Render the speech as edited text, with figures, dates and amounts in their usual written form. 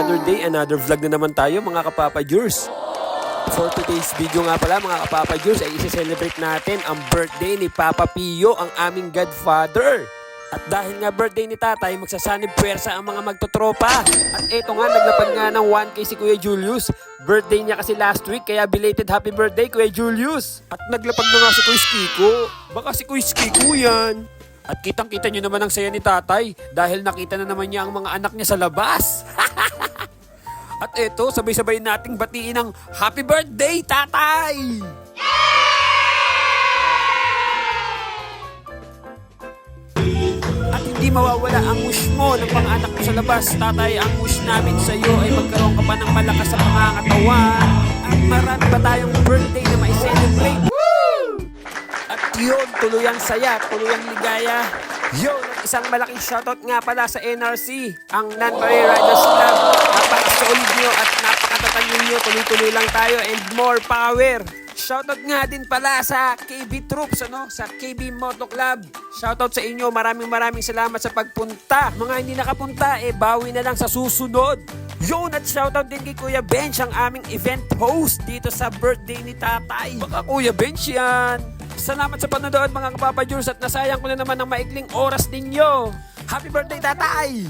another day, another vlog na naman tayo mga Kapapa Jurs. For today's video nga pala mga Kapapa Jurs ay isi-celebrate natin ang birthday ni Papa Pio, ang aming godfather. At dahil nga birthday ni tatay, magsasanib puwersa ang mga magtotropa. At eto nga, naglapag nga ng 1K si Kuya Julius. Birthday niya kasi last week, kaya belated happy birthday Kuya Julius. At naglapag na nga si Kuya Skiko. Baka si Kuya Skiko yan. At kitang-kita nyo naman ang saya ni tatay dahil nakita na naman niya ang mga anak niya sa labas. At eto, sabay-sabay nating batiin ng happy birthday, tatay! At hindi mawawala ang wish mo ng mga anak mo sa labas, tatay. Ang wish namin sa iyo ay magkaroon ka pa ng malakas sa pangangatawan at marami pa tayong birthday na mai-celebrate. At yun, tuluyang saya, tuluyang ligaya. Yun, at isang malaking shoutout nga pala sa NRC, ang Non-Career Riders Club. Napaka-solid nyo at napakatatagin nyo. Tuloy-tuloy lang tayo and more power. Shoutout nga din pala sa KB Troops, sa KB Moto Club. Shoutout sa inyo, maraming salamat sa pagpunta. Mga hindi nakapunta, bawi na lang sa susunod. Yun, at shoutout din kay Kuya Bench, ang aming event host dito sa birthday ni tatay. Baka Kuya Bench yan. Salamat sa panonood mga Kapapa Jurs at nasayang ko na naman ang maikling oras ninyo. Happy birthday tatay!